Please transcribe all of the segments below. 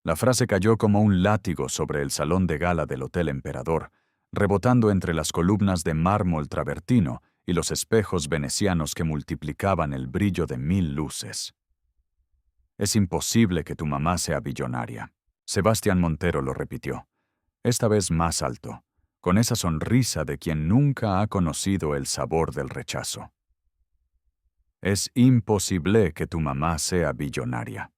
La frase cayó como un látigo sobre el salón de gala del Hotel Emperador, rebotando entre las columnas de mármol travertino y los espejos venecianos que multiplicaban el brillo de 1000 luces. Es imposible que tu mamá sea billonaria. Sebastián Montero lo repitió, esta vez más alto, con esa sonrisa de quien nunca ha conocido el sabor del rechazo. Es imposible que tu mamá sea billonaria.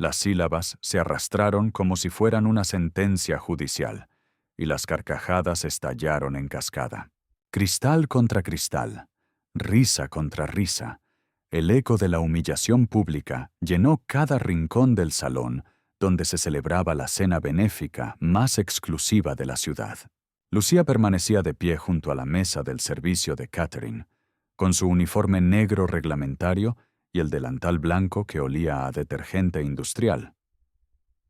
Las sílabas se arrastraron como si fueran una sentencia judicial, y las carcajadas estallaron en cascada. Cristal contra cristal, risa contra risa, el eco de la humillación pública llenó cada rincón del salón donde se celebraba la cena benéfica más exclusiva de la ciudad. Lucía permanecía de pie junto a la mesa del servicio de catering, con su uniforme negro reglamentario y el delantal blanco que olía a detergente industrial.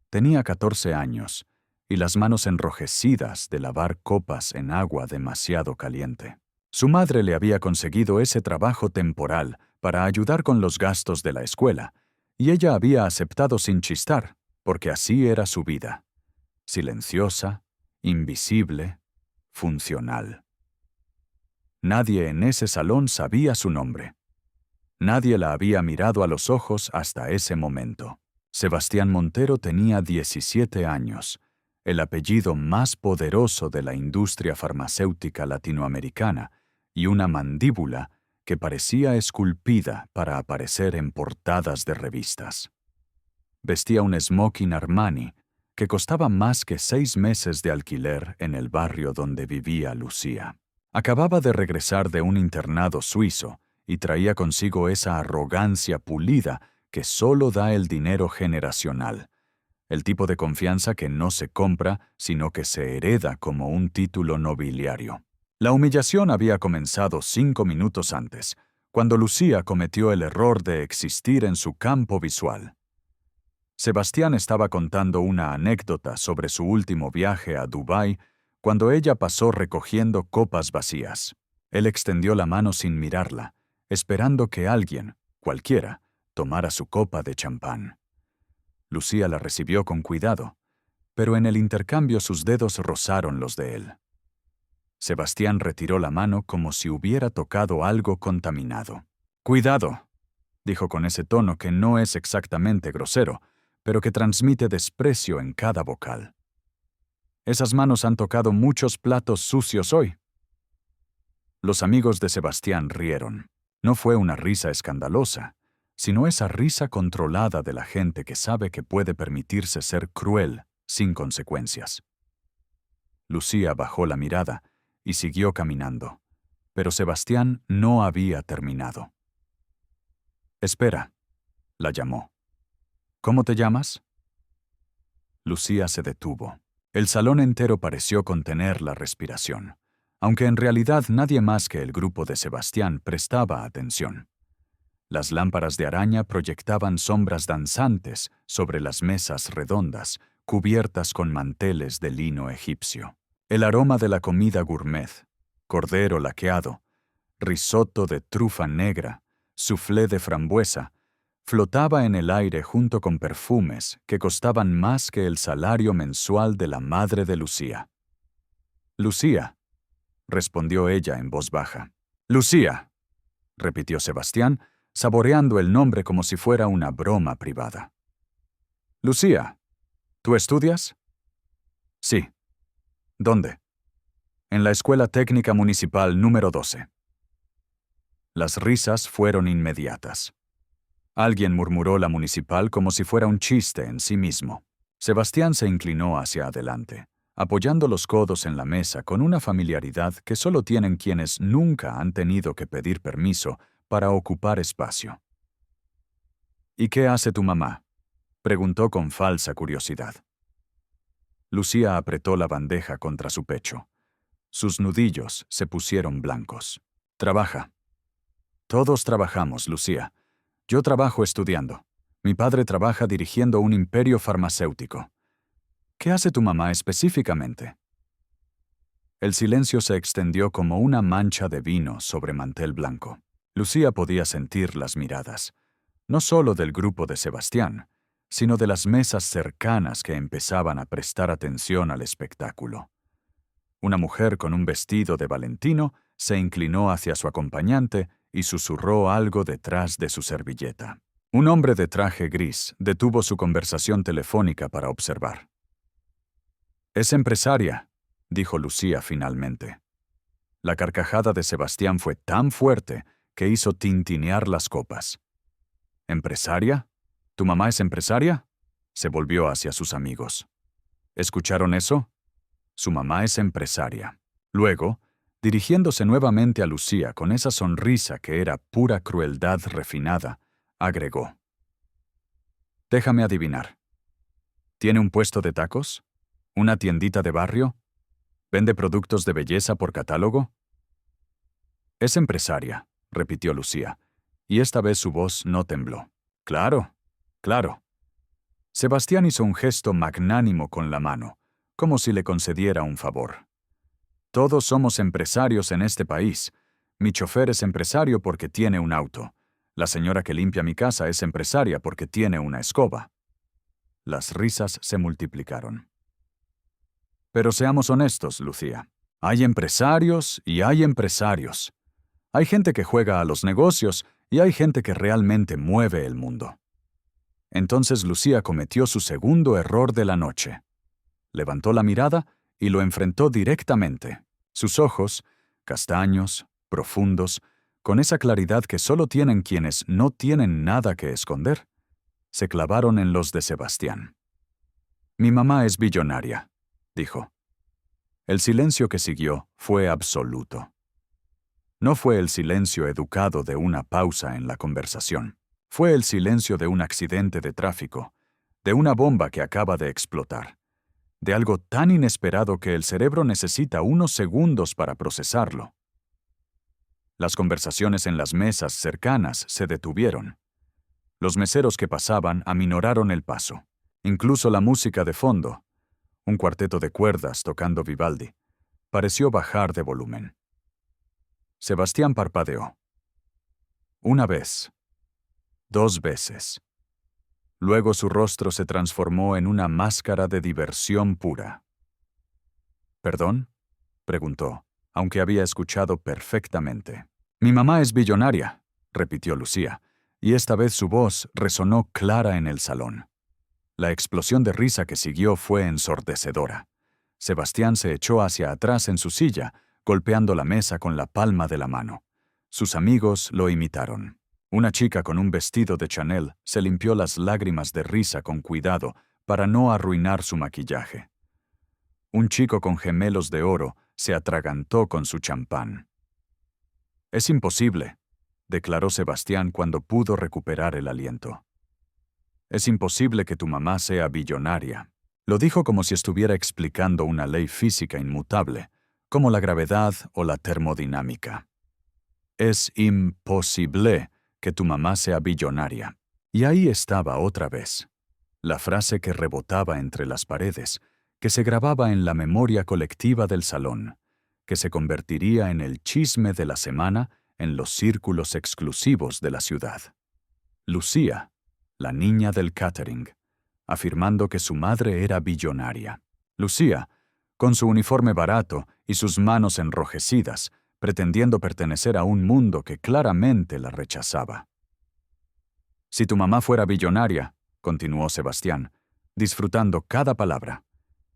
Tenía 14 años y las manos enrojecidas de lavar copas en agua demasiado caliente. Su madre le había conseguido ese trabajo temporal para ayudar con los gastos de la escuela, y ella había aceptado sin chistar, porque así era su vida. Silenciosa, invisible, funcional. Nadie en ese salón sabía su nombre. Nadie la había mirado a los ojos hasta ese momento. Sebastián Montero tenía 17 años, el apellido más poderoso de la industria farmacéutica latinoamericana, y una mandíbula que parecía esculpida para aparecer en portadas de revistas. Vestía un smoking Armani que costaba más que 6 meses de alquiler en el barrio donde vivía Lucía. Acababa de regresar de un internado suizo y traía consigo esa arrogancia pulida que solo da el dinero generacional, el tipo de confianza que no se compra, sino que se hereda como un título nobiliario. La humillación había comenzado 5 minutos antes, cuando Lucía cometió el error de existir en su campo visual. Sebastián estaba contando una anécdota sobre su último viaje a Dubái cuando ella pasó recogiendo copas vacías. Él extendió la mano sin mirarla, esperando que alguien, cualquiera, tomara su copa de champán. Lucía la recibió con cuidado, pero en el intercambio sus dedos rozaron los de él. Sebastián retiró la mano como si hubiera tocado algo contaminado. «Cuidado», dijo con ese tono que no es exactamente grosero, pero que transmite desprecio en cada vocal. «Esas manos han tocado muchos platos sucios hoy». Los amigos de Sebastián rieron. No fue una risa escandalosa, sino esa risa controlada de la gente que sabe que puede permitirse ser cruel sin consecuencias. Lucía bajó la mirada y siguió caminando, pero Sebastián no había terminado. «Espera», la llamó. «¿Cómo te llamas?» Lucía se detuvo. El salón entero pareció contener la respiración, aunque en realidad nadie más que el grupo de Sebastián prestaba atención. Las lámparas de araña proyectaban sombras danzantes sobre las mesas redondas, cubiertas con manteles de lino egipcio. El aroma de la comida gourmet, cordero laqueado, risotto de trufa negra, soufflé de frambuesa, flotaba en el aire junto con perfumes que costaban más que el salario mensual de la madre de Lucía. «Lucía», respondió ella en voz baja. «Lucía», repitió Sebastián, saboreando el nombre como si fuera una broma privada. «Lucía, ¿tú estudias?» «Sí». «¿Dónde?» «En la Escuela Técnica Municipal número 12». Las risas fueron inmediatas. Alguien murmuró la municipal como si fuera un chiste en sí mismo. Sebastián se inclinó hacia adelante, apoyando los codos en la mesa con una familiaridad que solo tienen quienes nunca han tenido que pedir permiso para ocupar espacio. «¿Y qué hace tu mamá?», preguntó con falsa curiosidad. Lucía apretó la bandeja contra su pecho. Sus nudillos se pusieron blancos. «Trabaja». «Todos trabajamos, Lucía. Yo trabajo estudiando. Mi padre trabaja dirigiendo un imperio farmacéutico. ¿Qué hace tu mamá específicamente?». El silencio se extendió como una mancha de vino sobre mantel blanco. Lucía podía sentir las miradas, no solo del grupo de Sebastián, sino de las mesas cercanas que empezaban a prestar atención al espectáculo. Una mujer con un vestido de Valentino se inclinó hacia su acompañante y susurró algo detrás de su servilleta. Un hombre de traje gris detuvo su conversación telefónica para observar. «Es empresaria», dijo Lucía finalmente. La carcajada de Sebastián fue tan fuerte que hizo tintinear las copas. «¿Empresaria? ¿Tu mamá es empresaria?», se volvió hacia sus amigos. ¿Escucharon eso? Su mamá es empresaria. Luego, dirigiéndose nuevamente a Lucía con esa sonrisa que era pura crueldad refinada, agregó: «Déjame adivinar. ¿Tiene un puesto de tacos? ¿Una tiendita de barrio? ¿Vende productos de belleza por catálogo?» «Es empresaria», repitió Lucía, y esta vez su voz no tembló. «Claro, claro». Sebastián hizo un gesto magnánimo con la mano, como si le concediera un favor. «Todos somos empresarios en este país. Mi chofer es empresario porque tiene un auto. La señora que limpia mi casa es empresaria porque tiene una escoba». Las risas se multiplicaron. «Pero seamos honestos, Lucía. Hay empresarios y hay empresarios. Hay gente que juega a los negocios y hay gente que realmente mueve el mundo». Entonces Lucía cometió su segundo error de la noche. Levantó la mirada y lo enfrentó directamente. Sus ojos, castaños, profundos, con esa claridad que solo tienen quienes no tienen nada que esconder, se clavaron en los de Sebastián. «Mi mamá es billonaria», dijo. El silencio que siguió fue absoluto. No fue el silencio educado de una pausa en la conversación. Fue el silencio de un accidente de tráfico, de una bomba que acaba de explotar, de algo tan inesperado que el cerebro necesita unos segundos para procesarlo. Las conversaciones en las mesas cercanas se detuvieron. Los meseros que pasaban aminoraron el paso. Incluso la música de fondo, un cuarteto de cuerdas tocando Vivaldi, pareció bajar de volumen. Sebastián parpadeó. Una vez. 2 veces. Luego su rostro se transformó en una máscara de diversión pura. «¿Perdón?», preguntó, aunque había escuchado perfectamente. «Mi mamá es billonaria», repitió Lucía, y esta vez su voz resonó clara en el salón. La explosión de risa que siguió fue ensordecedora. Sebastián se echó hacia atrás en su silla, golpeando la mesa con la palma de la mano. Sus amigos lo imitaron. Una chica con un vestido de Chanel se limpió las lágrimas de risa con cuidado para no arruinar su maquillaje. Un chico con gemelos de oro se atragantó con su champán. «Es imposible», declaró Sebastián cuando pudo recuperar el aliento. «Es imposible que tu mamá sea billonaria». Lo dijo como si estuviera explicando una ley física inmutable, como la gravedad o la termodinámica. «Es imposible que tu mamá sea billonaria». Y ahí estaba otra vez, la frase que rebotaba entre las paredes, que se grababa en la memoria colectiva del salón, que se convertiría en el chisme de la semana en los círculos exclusivos de la ciudad. Lucía, la niña del catering, afirmando que su madre era billonaria. Lucía, con su uniforme barato y sus manos enrojecidas, pretendiendo pertenecer a un mundo que claramente la rechazaba. «Si tu mamá fuera billonaria», continuó Sebastián, disfrutando cada palabra,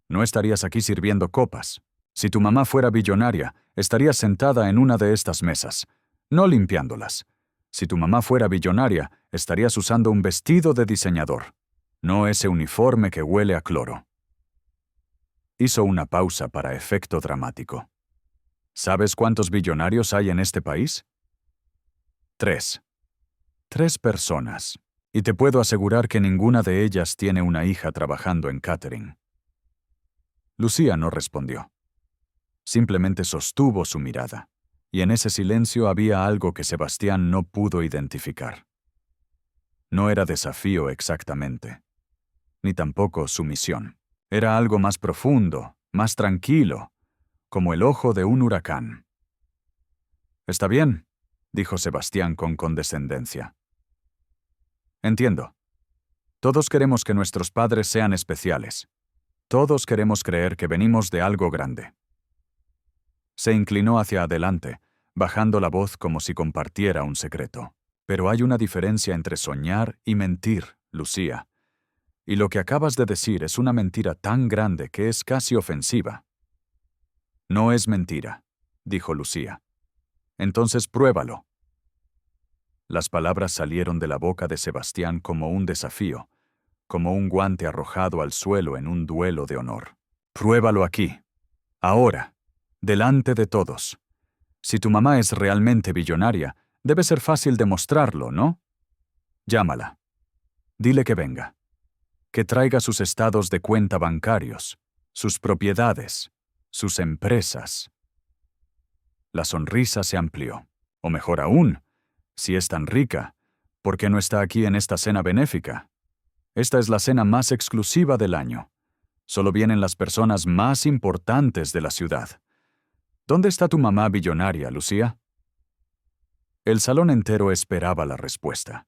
«no estarías aquí sirviendo copas. Si tu mamá fuera billonaria, estarías sentada en una de estas mesas, no limpiándolas. Si tu mamá fuera billonaria, estarías usando un vestido de diseñador, no ese uniforme que huele a cloro». Hizo una pausa para efecto dramático. «¿Sabes cuántos billonarios hay en este país? 3. 3 personas. Y te puedo asegurar que ninguna de ellas tiene una hija trabajando en catering». Lucía no respondió. Simplemente sostuvo su mirada, y en ese silencio había algo que Sebastián no pudo identificar. No era desafío exactamente, ni tampoco sumisión. Era algo más profundo, más tranquilo, como el ojo de un huracán. «Está bien», dijo Sebastián con condescendencia. «Entiendo. Todos queremos que nuestros padres sean especiales. Todos queremos creer que venimos de algo grande. Se inclinó hacia adelante, bajando la voz como si compartiera un secreto. Pero hay una diferencia entre soñar y mentir, Lucía. Y lo que acabas de decir es una mentira tan grande que es casi ofensiva. No es mentira, dijo Lucía. Entonces pruébalo. Las palabras salieron de la boca de Sebastián como un desafío, como un guante arrojado al suelo en un duelo de honor. Pruébalo aquí, ahora, delante de todos. Si tu mamá es realmente billonaria, debe ser fácil demostrarlo, ¿no? Llámala. Dile que venga. Que traiga sus estados de cuenta bancarios, sus propiedades, sus empresas. La sonrisa se amplió. O mejor aún, si es tan rica, ¿por qué no está aquí en esta cena benéfica? Esta es la cena más exclusiva del año. Solo vienen las personas más importantes de la ciudad. ¿Dónde está tu mamá billonaria, Lucía? El salón entero esperaba la respuesta.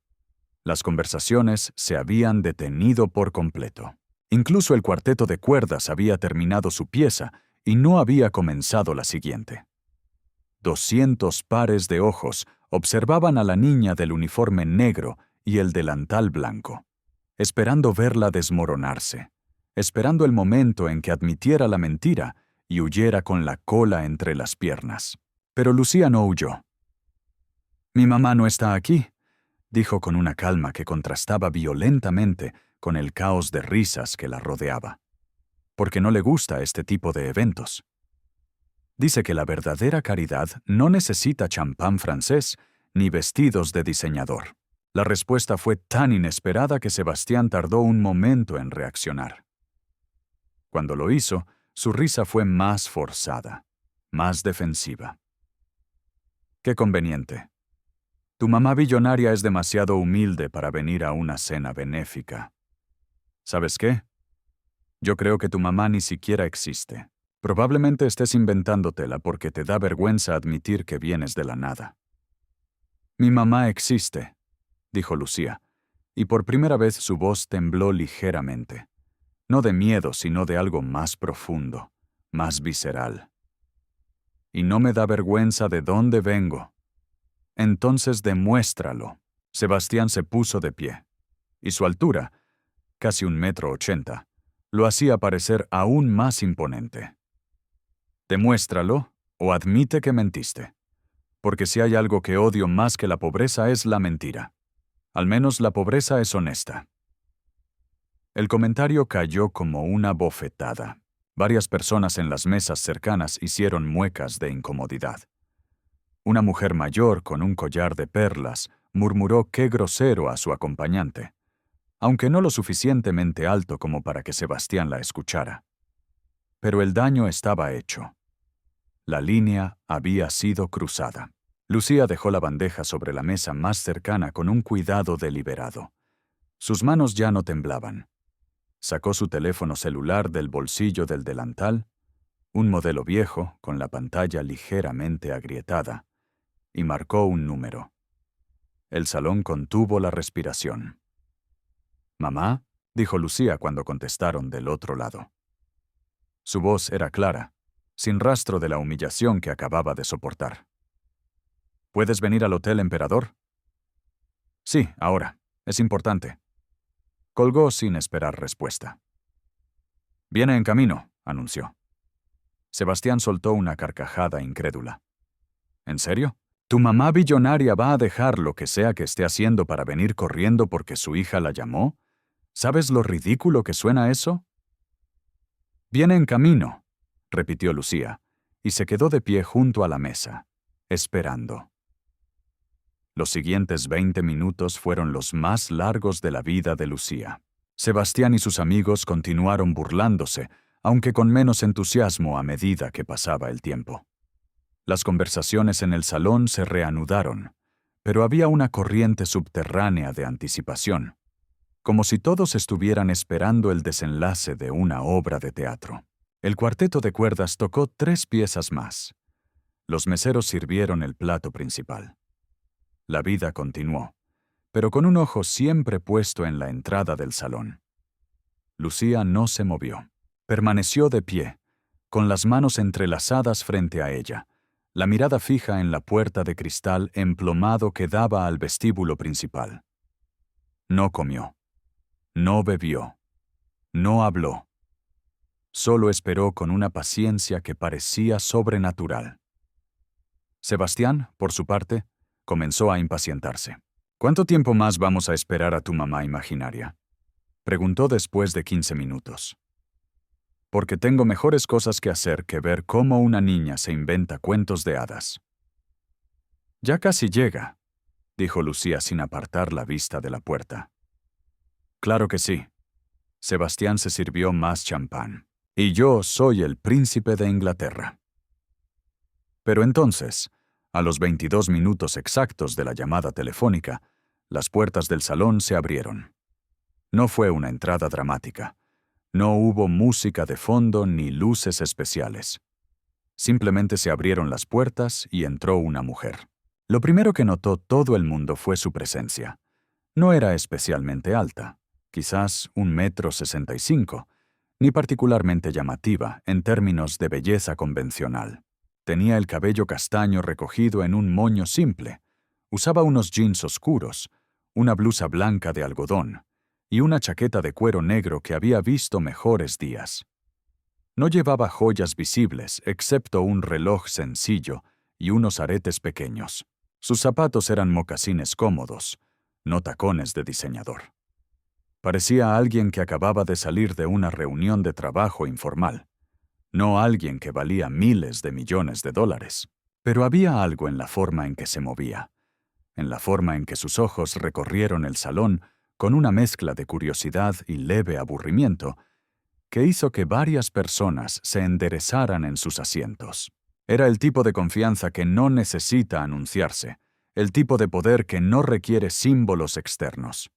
Las conversaciones se habían detenido por completo. Incluso el cuarteto de cuerdas había terminado su pieza y no había comenzado la siguiente. 200 pares de ojos observaban a la niña del uniforme negro y el delantal blanco, esperando verla desmoronarse, esperando el momento en que admitiera la mentira y huyera con la cola entre las piernas. Pero Lucía no huyó. «Mi mamá no está aquí», dijo con una calma que contrastaba violentamente con el caos de risas que la rodeaba. «Porque no le gusta este tipo de eventos. Dice que la verdadera caridad no necesita champán francés ni vestidos de diseñador». La respuesta fue tan inesperada que Sebastián tardó un momento en reaccionar. Cuando lo hizo, su risa fue más forzada, más defensiva. «Qué conveniente. Tu mamá billonaria es demasiado humilde para venir a una cena benéfica. ¿Sabes qué? Yo creo que tu mamá ni siquiera existe. Probablemente estés inventándotela porque te da vergüenza admitir que vienes de la nada». «Mi mamá existe», dijo Lucía, y por primera vez su voz tembló ligeramente. No de miedo, sino de algo más profundo, más visceral. «Y no me da vergüenza de dónde vengo». «Entonces demuéstralo». Sebastián se puso de pie, y su altura, casi 1,80 m, lo hacía parecer aún más imponente. «Demuéstralo o admite que mentiste. Porque si hay algo que odio más que la pobreza es la mentira. Al menos la pobreza es honesta». El comentario cayó como una bofetada. Varias personas en las mesas cercanas hicieron muecas de incomodidad. Una mujer mayor con un collar de perlas murmuró qué grosero a su acompañante, aunque no lo suficientemente alto como para que Sebastián la escuchara. Pero el daño estaba hecho. La línea había sido cruzada. Lucía dejó la bandeja sobre la mesa más cercana con un cuidado deliberado. Sus manos ya no temblaban. Sacó su teléfono celular del bolsillo del delantal, un modelo viejo con la pantalla ligeramente agrietada, y marcó un número. El salón contuvo la respiración. «¿Mamá?», dijo Lucía cuando contestaron del otro lado. Su voz era clara, sin rastro de la humillación que acababa de soportar. «¿Puedes venir al Hotel Emperador?» «Sí, ahora. Es importante». Colgó sin esperar respuesta. «Viene en camino», anunció. Sebastián soltó una carcajada incrédula. «¿En serio? ¿Tu mamá billonaria va a dejar lo que sea que esté haciendo para venir corriendo porque su hija la llamó? ¿Sabes lo ridículo que suena eso?» «Viene en camino», repitió Lucía, y se quedó de pie junto a la mesa, esperando. Los siguientes 20 minutos fueron los más largos de la vida de Lucía. Sebastián y sus amigos continuaron burlándose, aunque con menos entusiasmo a medida que pasaba el tiempo. Las conversaciones en el salón se reanudaron, pero había una corriente subterránea de anticipación, como si todos estuvieran esperando el desenlace de una obra de teatro. El cuarteto de cuerdas tocó 3 piezas más. Los meseros sirvieron el plato principal. La vida continuó, pero con un ojo siempre puesto en la entrada del salón. Lucía no se movió. Permaneció de pie, con las manos entrelazadas frente a ella, la mirada fija en la puerta de cristal emplomado que daba al vestíbulo principal. No comió. No bebió. No habló. Solo esperó con una paciencia que parecía sobrenatural. Sebastián, por su parte, comenzó a impacientarse. ¿Cuánto tiempo más vamos a esperar a tu mamá imaginaria?, preguntó después de 15 minutos. Porque tengo mejores cosas que hacer que ver cómo una niña se inventa cuentos de hadas. Ya casi llega, dijo Lucía sin apartar la vista de la puerta. Claro que sí. Sebastián se sirvió más champán. Y yo soy el príncipe de Inglaterra. Pero entonces, a los 22 minutos exactos de la llamada telefónica, las puertas del salón se abrieron. No fue una entrada dramática. No hubo música de fondo ni luces especiales. Simplemente se abrieron las puertas y entró una mujer. Lo primero que notó todo el mundo fue su presencia. No era especialmente alta, quizás 1,65 m, ni particularmente llamativa en términos de belleza convencional. Tenía el cabello castaño recogido en un moño simple, usaba unos jeans oscuros, una blusa blanca de algodón y una chaqueta de cuero negro que había visto mejores días. No llevaba joyas visibles excepto un reloj sencillo y unos aretes pequeños. Sus zapatos eran mocasines cómodos, no tacones de diseñador. Parecía alguien que acababa de salir de una reunión de trabajo informal, no alguien que valía miles de millones de dólares. Pero había algo en la forma en que se movía, en la forma en que sus ojos recorrieron el salón con una mezcla de curiosidad y leve aburrimiento, que hizo que varias personas se enderezaran en sus asientos. Era el tipo de confianza que no necesita anunciarse, el tipo de poder que no requiere símbolos externos.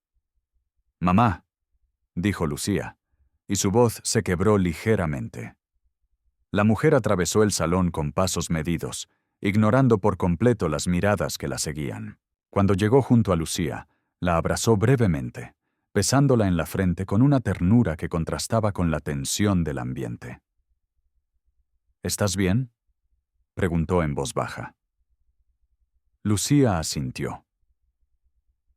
«Mamá», dijo Lucía, y su voz se quebró ligeramente. La mujer atravesó el salón con pasos medidos, ignorando por completo las miradas que la seguían. Cuando llegó junto a Lucía, la abrazó brevemente, besándola en la frente con una ternura que contrastaba con la tensión del ambiente. «¿Estás bien?», preguntó en voz baja. Lucía asintió.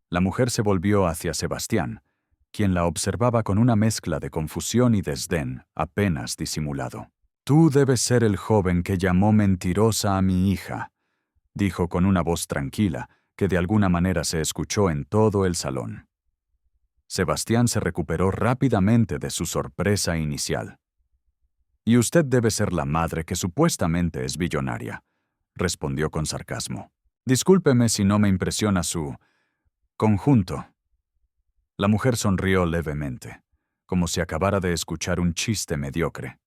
La mujer se volvió hacia Sebastián, quien la observaba con una mezcla de confusión y desdén apenas disimulado. «Tú debes ser el joven que llamó mentirosa a mi hija», dijo con una voz tranquila que de alguna manera se escuchó en todo el salón. Sebastián se recuperó rápidamente de su sorpresa inicial. «Y usted debe ser la madre que supuestamente es billonaria», respondió con sarcasmo. «Discúlpeme si no me impresiona su conjunto». La mujer sonrió levemente, como si acabara de escuchar un chiste mediocre.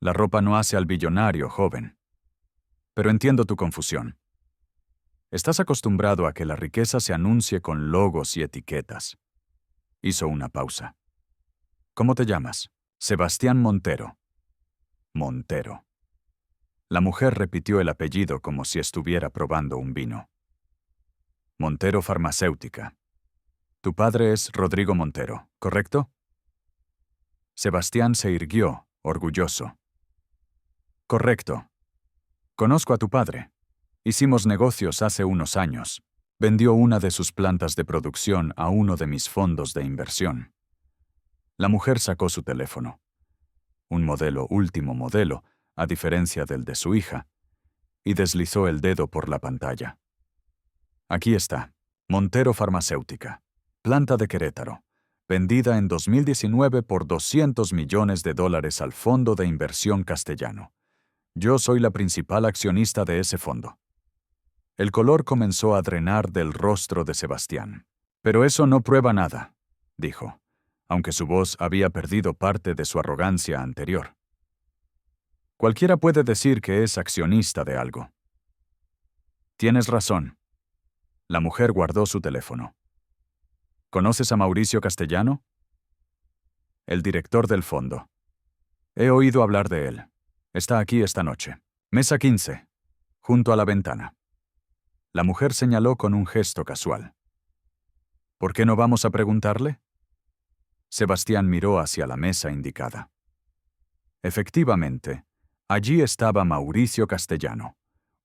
«La ropa no hace al billonario, joven. Pero entiendo tu confusión. Estás acostumbrado a que la riqueza se anuncie con logos y etiquetas». Hizo una pausa. «¿Cómo te llamas?» «Sebastián Montero». «Montero». La mujer repitió el apellido como si estuviera probando un vino. «Montero Farmacéutica. Tu padre es Rodrigo Montero, ¿correcto?» Sebastián se irguió, orgulloso. «Correcto. Conozco a tu padre. Hicimos negocios hace unos años. Vendió una de sus plantas de producción a uno de mis fondos de inversión». La mujer sacó su teléfono. Un modelo último modelo, a diferencia del de su hija, y deslizó el dedo por la pantalla. «Aquí está. Montero Farmacéutica. Planta de Querétaro. Vendida en 2019 por $200 millones al Fondo de Inversión Castellano. Yo soy la principal accionista de ese fondo». El color comenzó a drenar del rostro de Sebastián. «Pero eso no prueba nada», dijo, aunque su voz había perdido parte de su arrogancia anterior. «Cualquiera puede decir que es accionista de algo». «Tienes razón». La mujer guardó su teléfono. «¿Conoces a Mauricio Castellano?» «El director del fondo. He oído hablar de él. Está aquí esta noche. Mesa 15, junto a la ventana». La mujer señaló con un gesto casual. ¿Por qué no vamos a preguntarle? Sebastián miró hacia la mesa indicada. Efectivamente, allí estaba Mauricio Castellano,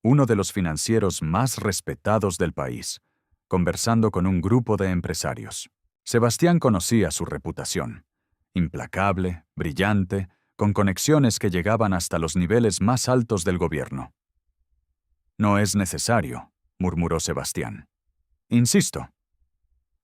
uno de los financieros más respetados del país, conversando con un grupo de empresarios. Sebastián conocía su reputación. Implacable, brillante, con conexiones que llegaban hasta los niveles más altos del gobierno. No es necesario, murmuró Sebastián. Insisto.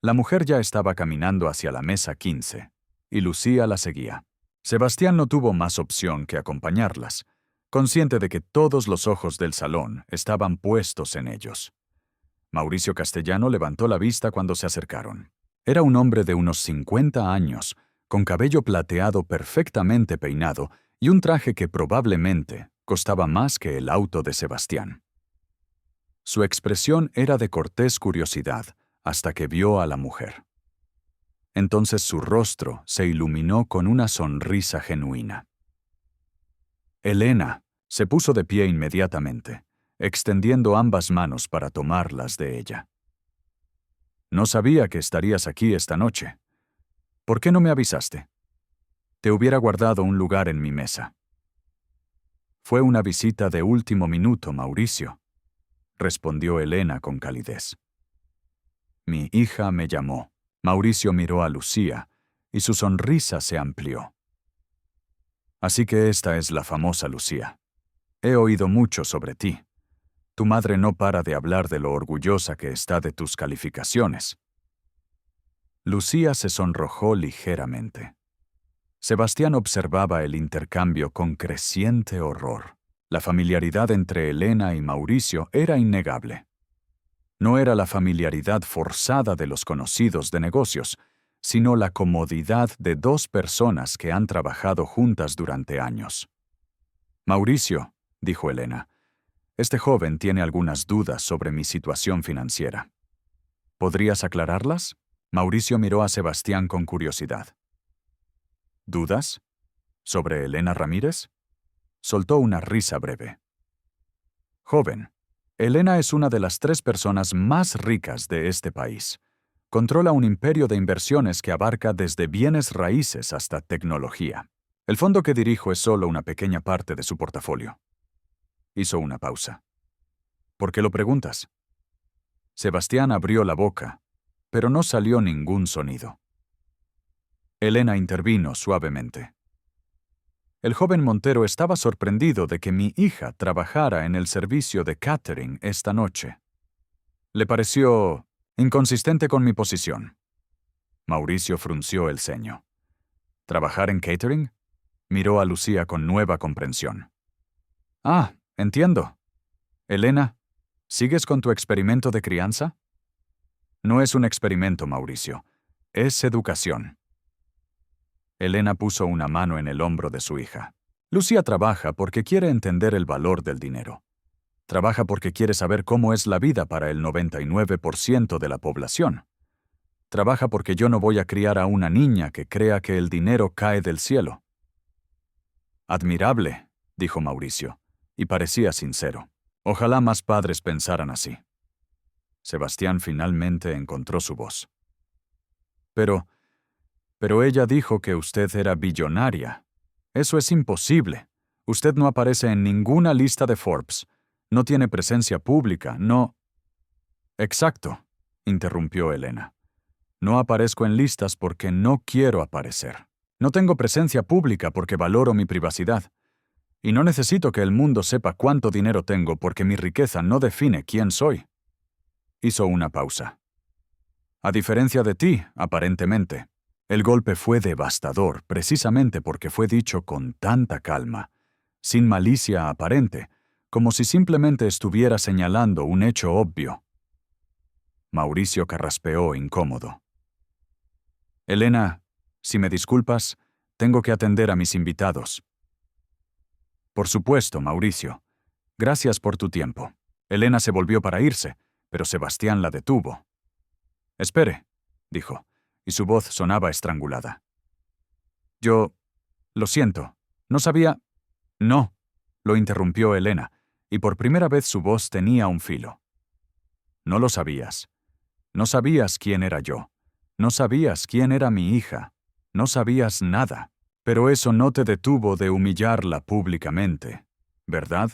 La mujer ya estaba caminando hacia la mesa 15, y Lucía la seguía. Sebastián no tuvo más opción que acompañarlas, consciente de que todos los ojos del salón estaban puestos en ellos. Mauricio Castellano levantó la vista cuando se acercaron. Era un hombre de unos 50 años, con cabello plateado perfectamente peinado y un traje que probablemente costaba más que el auto de Sebastián. Su expresión era de cortés curiosidad, hasta que vio a la mujer. Entonces su rostro se iluminó con una sonrisa genuina. Elena se puso de pie inmediatamente, extendiendo ambas manos para tomarlas de ella. No sabía que estarías aquí esta noche. ¿Por qué no me avisaste? Te hubiera guardado un lugar en mi mesa. Fue una visita de último minuto, Mauricio, respondió Elena con calidez. Mi hija me llamó. Mauricio miró a Lucía, y su sonrisa se amplió. Así que esta es la famosa Lucía. He oído mucho sobre ti. Tu madre no para de hablar de lo orgullosa que está de tus calificaciones. Lucía se sonrojó ligeramente. Sebastián observaba el intercambio con creciente horror. La familiaridad entre Elena y Mauricio era innegable. No era la familiaridad forzada de los conocidos de negocios, sino la comodidad de dos personas que han trabajado juntas durante años. Mauricio, dijo Elena, este joven tiene algunas dudas sobre mi situación financiera. ¿Podrías aclararlas? Mauricio miró a Sebastián con curiosidad. ¿Dudas? ¿Sobre Elena Ramírez? Soltó una risa breve. Joven, Elena es una de las 3 personas más ricas de este país. Controla un imperio de inversiones que abarca desde bienes raíces hasta tecnología. El fondo que dirijo es solo una pequeña parte de su portafolio. Hizo una pausa. ¿Por qué lo preguntas? Sebastián abrió la boca, pero no salió ningún sonido. Elena intervino suavemente. El joven Montero estaba sorprendido de que mi hija trabajara en el servicio de catering esta noche. Le pareció inconsistente con mi posición. Mauricio frunció el ceño. ¿Trabajar en catering? Miró a Lucía con nueva comprensión. Ah, entiendo. Elena, ¿sigues con tu experimento de crianza? No es un experimento, Mauricio. Es educación. Elena puso una mano en el hombro de su hija. Lucía trabaja porque quiere entender el valor del dinero. Trabaja porque quiere saber cómo es la vida para el 99% de la población. Trabaja porque yo no voy a criar a una niña que crea que el dinero cae del cielo. Admirable, dijo Mauricio, y parecía sincero. Ojalá más padres pensaran así. Sebastián finalmente encontró su voz. Pero ella dijo que usted era billonaria. Eso es imposible. Usted no aparece en ninguna lista de Forbes. No tiene presencia pública, no... Exacto, interrumpió Elena. No aparezco en listas porque no quiero aparecer. No tengo presencia pública porque valoro mi privacidad. Y no necesito que el mundo sepa cuánto dinero tengo porque mi riqueza no define quién soy. Hizo una pausa. A diferencia de ti, aparentemente. El golpe fue devastador precisamente porque fue dicho con tanta calma, sin malicia aparente, como si simplemente estuviera señalando un hecho obvio. Mauricio carraspeó incómodo. Elena, si me disculpas, tengo que atender a mis invitados. Por supuesto, Mauricio. Gracias por tu tiempo. Elena se volvió para irse, pero Sebastián la detuvo. Espere, dijo, y su voz sonaba estrangulada. Lo siento, no sabía... No, lo interrumpió Elena, y por primera vez su voz tenía un filo. No lo sabías. No sabías quién era yo. No sabías quién era mi hija. No sabías nada. Pero eso no te detuvo de humillarla públicamente, ¿verdad?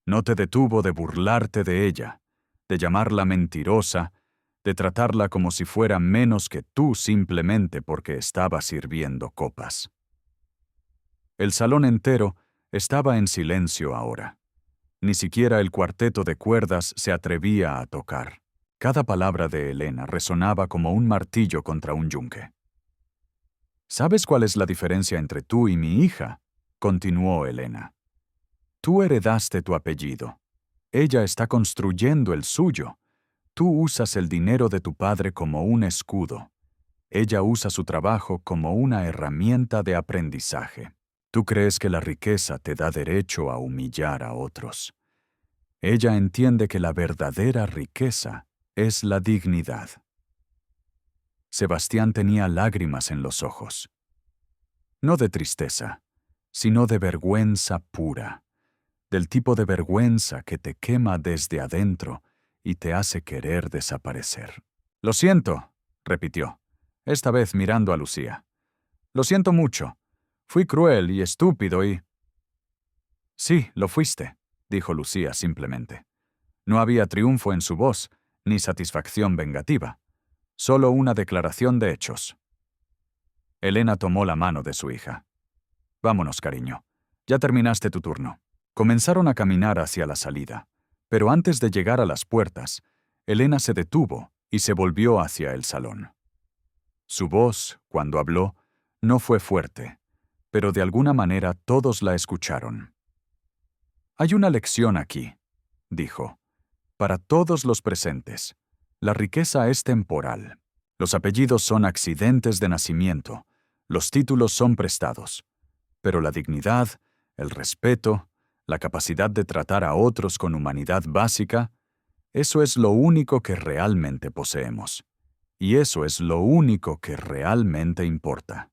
No te detuvo de burlarte de ella, de llamarla mentirosa, de tratarla como si fuera menos que tú simplemente porque estaba sirviendo copas. El salón entero estaba en silencio ahora. Ni siquiera el cuarteto de cuerdas se atrevía a tocar. Cada palabra de Elena resonaba como un martillo contra un yunque. ¿Sabes cuál es la diferencia entre tú y mi hija?, continuó Elena. Tú heredaste tu apellido. Ella está construyendo el suyo. Tú usas el dinero de tu padre como un escudo. Ella usa su trabajo como una herramienta de aprendizaje. Tú crees que la riqueza te da derecho a humillar a otros. Ella entiende que la verdadera riqueza es la dignidad. Sebastián tenía lágrimas en los ojos. No de tristeza, sino de vergüenza pura, del tipo de vergüenza que te quema desde adentro y te hace querer desaparecer. Lo siento, repitió, esta vez mirando a Lucía. Lo siento mucho. Fui cruel y estúpido y... Sí, lo fuiste, dijo Lucía simplemente. No había triunfo en su voz, ni satisfacción vengativa, solo una declaración de hechos. Elena tomó la mano de su hija. Vámonos, cariño. Ya terminaste tu turno. Comenzaron a caminar hacia la salida, pero antes de llegar a las puertas, Elena se detuvo y se volvió hacia el salón. Su voz, cuando habló, no fue fuerte, pero de alguna manera todos la escucharon. Hay una lección aquí, dijo, para todos los presentes. La riqueza es temporal. Los apellidos son accidentes de nacimiento. Los títulos son prestados. Pero la dignidad, el respeto, la capacidad de tratar a otros con humanidad básica, eso es lo único que realmente poseemos. Y eso es lo único que realmente importa.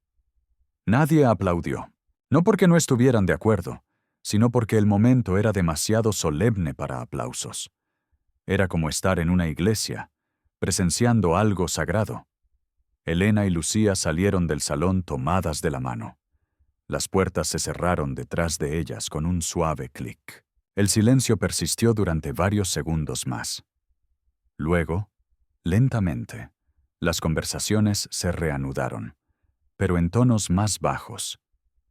Nadie aplaudió. No porque no estuvieran de acuerdo, sino porque el momento era demasiado solemne para aplausos. Era como estar en una iglesia, presenciando algo sagrado. Elena y Lucía salieron del salón tomadas de la mano. Las puertas se cerraron detrás de ellas con un suave clic. El silencio persistió durante varios segundos más. Luego, lentamente, las conversaciones se reanudaron, pero en tonos más bajos,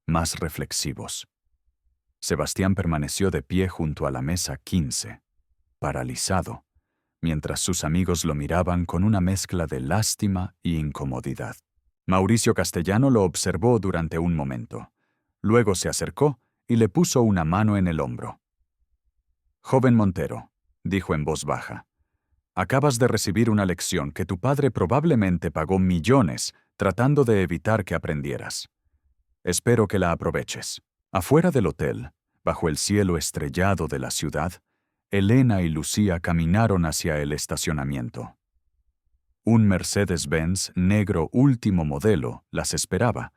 más reflexivos. Sebastián permaneció de pie junto a la mesa 15, paralizado, mientras sus amigos lo miraban con una mezcla de lástima y incomodidad. Mauricio Castellano lo observó durante un momento. Luego se acercó y le puso una mano en el hombro. «Joven Montero», dijo en voz baja, «acabas de recibir una lección que tu padre probablemente pagó millones tratando de evitar que aprendieras. Espero que la aproveches». Afuera del hotel, bajo el cielo estrellado de la ciudad, Elena y Lucía caminaron hacia el estacionamiento. Un Mercedes-Benz negro último modelo las esperaba,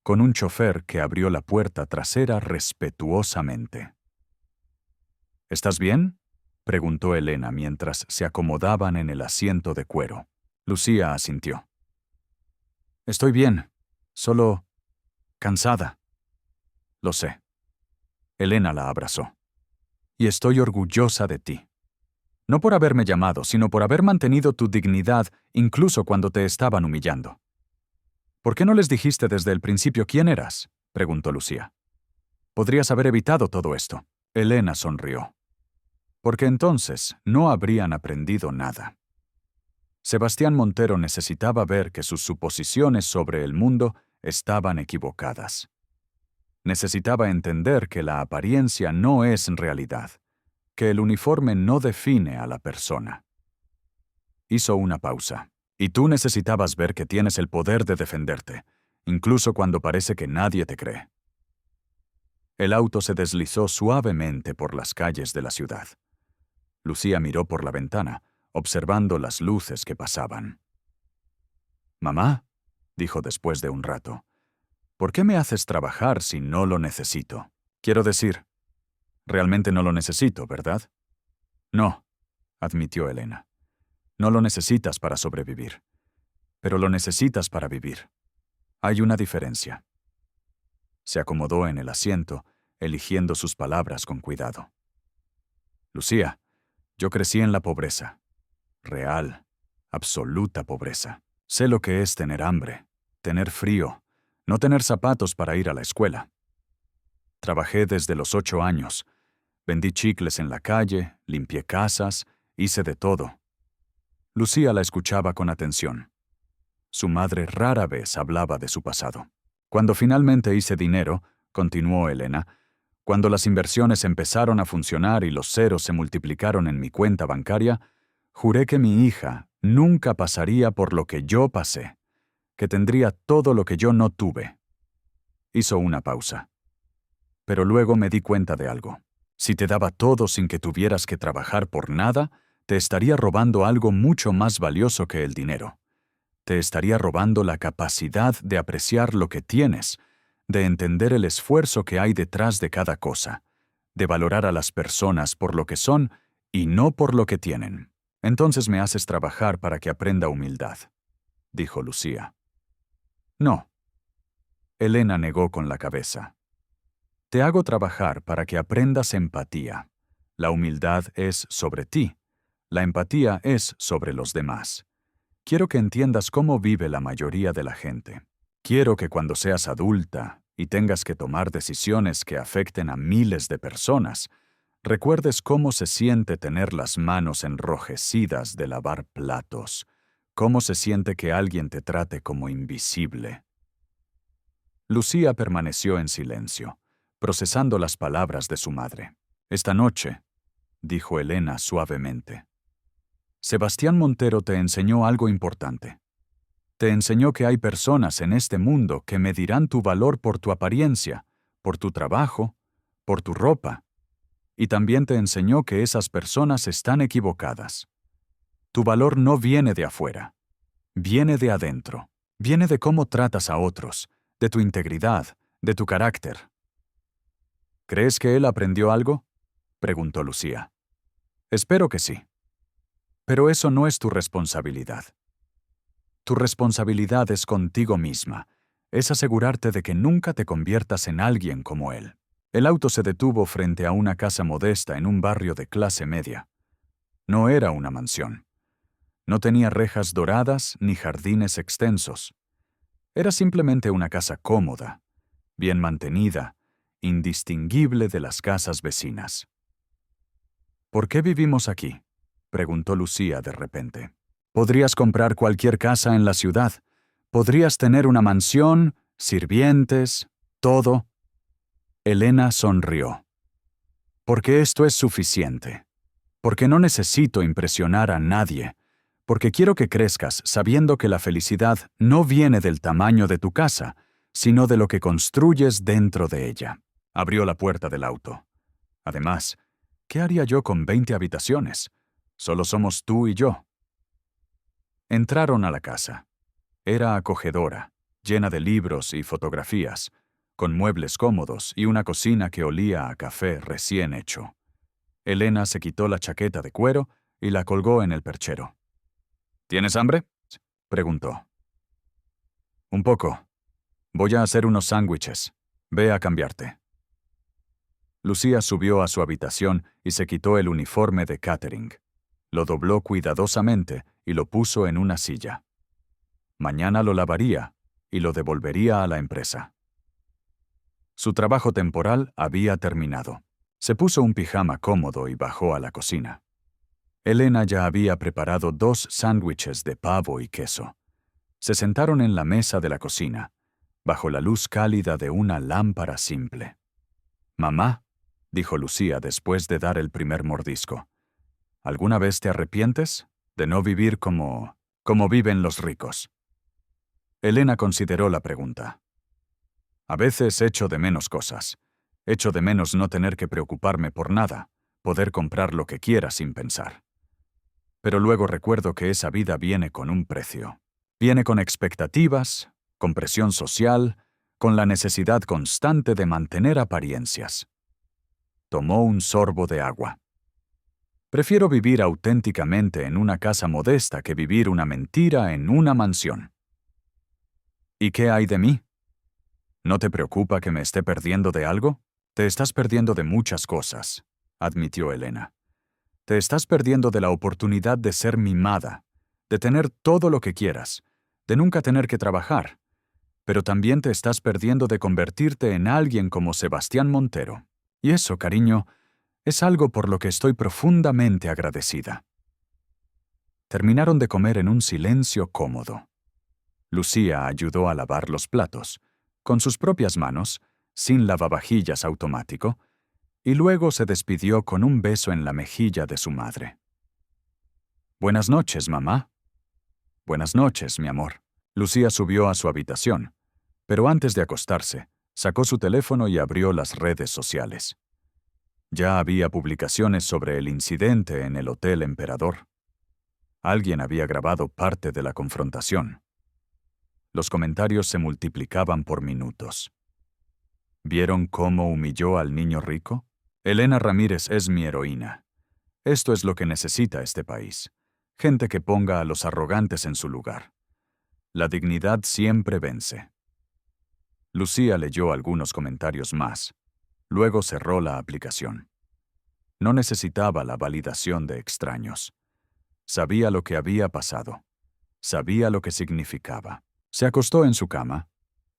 con un chofer que abrió la puerta trasera respetuosamente. «¿Estás bien?», preguntó Elena mientras se acomodaban en el asiento de cuero. Lucía asintió. «Estoy bien, solo cansada». «Lo sé». Elena la abrazó. «Y estoy orgullosa de ti. No por haberme llamado, sino por haber mantenido tu dignidad incluso cuando te estaban humillando». «¿Por qué no les dijiste desde el principio quién eras?», preguntó Lucía. «Podrías haber evitado todo esto». Elena sonrió. «Porque entonces no habrían aprendido nada». Sebastián Montero necesitaba ver que sus suposiciones sobre el mundo estaban equivocadas. Necesitaba entender que la apariencia no es realidad, que el uniforme no define a la persona. Hizo una pausa. «Y tú necesitabas ver que tienes el poder de defenderte, incluso cuando parece que nadie te cree». El auto se deslizó suavemente por las calles de la ciudad. Lucía miró por la ventana, observando las luces que pasaban. «Mamá», dijo después de un rato, «¿por qué me haces trabajar si no lo necesito? Quiero decir, realmente no lo necesito, ¿verdad?» «No», admitió Elena. «No lo necesitas para sobrevivir. pero lo necesitas para vivir. Hay una diferencia. Se acomodó en el asiento, eligiendo sus palabras con cuidado. Lucía, yo crecí en la pobreza. Real, absoluta pobreza. Sé lo que es tener hambre, tener frío, no tener zapatos para ir a la escuela. Trabajé desde los 8 años. Vendí chicles en la calle, limpié casas, hice de todo. Lucía la escuchaba con atención. Su madre rara vez hablaba de su pasado. Cuando finalmente hice dinero, continuó Elena, cuando las inversiones empezaron a funcionar y los ceros se multiplicaron en mi cuenta bancaria, juré que mi hija nunca pasaría por lo que yo pasé, que tendría todo lo que yo no tuve. Hizo una pausa. Pero luego me di cuenta de algo. Si te daba todo sin que tuvieras que trabajar por nada, te estaría robando algo mucho más valioso que el dinero. Te estaría robando la capacidad de apreciar lo que tienes, de entender el esfuerzo que hay detrás de cada cosa, de valorar a las personas por lo que son y no por lo que tienen. Entonces me haces trabajar para que aprenda humildad, dijo Lucía. No. Elena negó con la cabeza. Te hago trabajar para que aprendas empatía. La humildad es sobre ti. La empatía es sobre los demás. Quiero que entiendas cómo vive la mayoría de la gente. Quiero que cuando seas adulta y tengas que tomar decisiones que afecten a miles de personas, recuerdes cómo se siente tener las manos enrojecidas de lavar platos, cómo se siente que alguien te trate como invisible. Lucía permaneció en silencio, procesando las palabras de su madre. Esta noche, dijo Elena suavemente, Sebastián Montero te enseñó algo importante. Te enseñó que hay personas en este mundo que medirán tu valor por tu apariencia, por tu trabajo, por tu ropa. Y también te enseñó que esas personas están equivocadas. Tu valor no viene de afuera, viene de adentro, viene de cómo tratas a otros, de tu integridad, de tu carácter. ¿Crees que él aprendió algo?, preguntó Lucía. Espero que sí. Pero eso no es tu responsabilidad. Tu responsabilidad es contigo misma, es asegurarte de que nunca te conviertas en alguien como él. El auto se detuvo frente a una casa modesta en un barrio de clase media. No era una mansión. No tenía rejas doradas ni jardines extensos. Era simplemente una casa cómoda, bien mantenida, indistinguible de las casas vecinas. ¿Por qué vivimos aquí?, preguntó Lucía de repente. Podrías comprar cualquier casa en la ciudad. Podrías tener una mansión, sirvientes, todo. Elena sonrió. Porque esto es suficiente. Porque no necesito impresionar a nadie. Porque quiero que crezcas sabiendo que la felicidad no viene del tamaño de tu casa, sino de lo que construyes dentro de ella. Abrió la puerta del auto. Además, ¿qué haría yo con 20 habitaciones? Solo somos tú y yo. Entraron a la casa. Era acogedora, llena de libros y fotografías, con muebles cómodos y una cocina que olía a café recién hecho. Elena se quitó la chaqueta de cuero y la colgó en el perchero. ¿Tienes hambre?, preguntó. Un poco. Voy a hacer unos sándwiches. Ve a cambiarte. Lucía subió a su habitación y se quitó el uniforme de catering. Lo dobló cuidadosamente y lo puso en una silla. Mañana lo lavaría y lo devolvería a la empresa. Su trabajo temporal había terminado. Se puso un pijama cómodo y bajó a la cocina. Elena ya había preparado 2 sándwiches de pavo y queso. Se sentaron en la mesa de la cocina, bajo la luz cálida de una lámpara simple. «Mamá», dijo Lucía después de dar el primer mordisco, ¿alguna vez te arrepientes de no vivir como viven los ricos? Elena consideró la pregunta. A veces echo de menos cosas. Echo de menos no tener que preocuparme por nada, poder comprar lo que quiera sin pensar. Pero luego recuerdo que esa vida viene con un precio. Viene con expectativas, con presión social, con la necesidad constante de mantener apariencias. Tomó un sorbo de agua. Prefiero vivir auténticamente en una casa modesta que vivir una mentira en una mansión. ¿Y qué hay de mí? ¿No te preocupa que me esté perdiendo de algo? Te estás perdiendo de muchas cosas, admitió Elena. Te estás perdiendo de la oportunidad de ser mimada, de tener todo lo que quieras, de nunca tener que trabajar, pero también te estás perdiendo de convertirte en alguien como Sebastián Montero. Y eso, cariño, es algo por lo que estoy profundamente agradecida. Terminaron de comer en un silencio cómodo. Lucía ayudó a lavar los platos, con sus propias manos, sin lavavajillas automático, y luego se despidió con un beso en la mejilla de su madre. «Buenas noches, mamá». «Buenas noches, mi amor». Lucía subió a su habitación, pero antes de acostarse, sacó su teléfono y abrió las redes sociales. Ya había publicaciones sobre el incidente en el Hotel Emperador. Alguien había grabado parte de la confrontación. Los comentarios se multiplicaban por minutos. ¿Vieron cómo humilló al niño rico? Elena Ramírez es mi heroína. Esto es lo que necesita este país. Gente que ponga a los arrogantes en su lugar. La dignidad siempre vence. Lucía leyó algunos comentarios más. Luego cerró la aplicación. No necesitaba la validación de extraños. Sabía lo que había pasado. Sabía lo que significaba. Se acostó en su cama,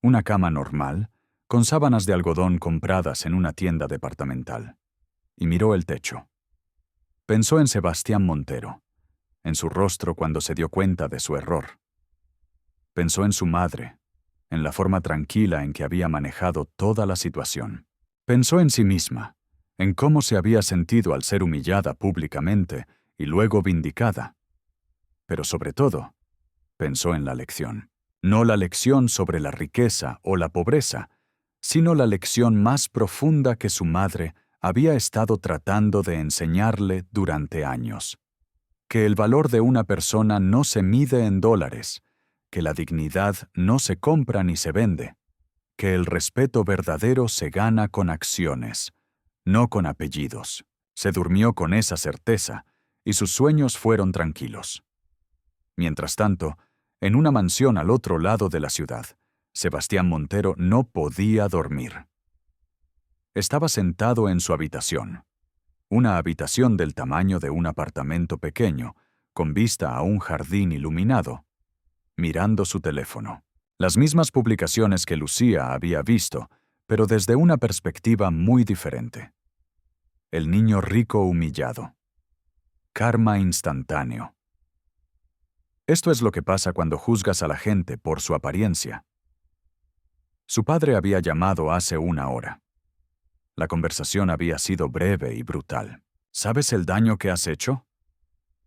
una cama normal, con sábanas de algodón compradas en una tienda departamental, y miró el techo. Pensó en Sebastián Montero, en su rostro cuando se dio cuenta de su error. Pensó en su madre, en la forma tranquila en que había manejado toda la situación. Pensó en sí misma, en cómo se había sentido al ser humillada públicamente y luego vindicada. Pero sobre todo, pensó en la lección. No la lección sobre la riqueza o la pobreza, sino la lección más profunda que su madre había estado tratando de enseñarle durante años. Que el valor de una persona no se mide en dólares, que la dignidad no se compra ni se vende, que el respeto verdadero se gana con acciones, no con apellidos. Se durmió con esa certeza, y sus sueños fueron tranquilos. Mientras tanto, en una mansión al otro lado de la ciudad, Sebastián Montero no podía dormir. Estaba sentado en su habitación, una habitación del tamaño de un apartamento pequeño, con vista a un jardín iluminado, mirando su teléfono. Las mismas publicaciones que Lucía había visto, pero desde una perspectiva muy diferente. El niño rico humillado. Karma instantáneo. Esto es lo que pasa cuando juzgas a la gente por su apariencia. Su padre había llamado hace una hora. La conversación había sido breve y brutal. ¿Sabes el daño que has hecho?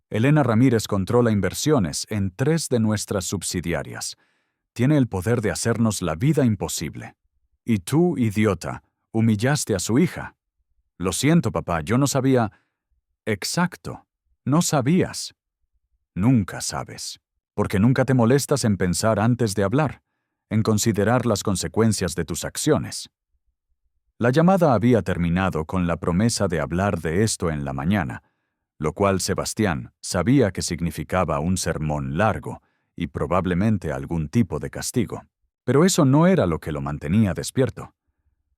Elena Ramírez controla inversiones en 3 de nuestras subsidiarias. Tiene el poder de hacernos la vida imposible. Y tú, idiota, humillaste a su hija. Lo siento, papá, yo no sabía. Exacto, no sabías. Nunca sabes, porque nunca te molestas en pensar antes de hablar, en considerar las consecuencias de tus acciones. La llamada había terminado con la promesa de hablar de esto en la mañana, lo cual Sebastián sabía que significaba un sermón largo y probablemente algún tipo de castigo. Pero eso no era lo que lo mantenía despierto.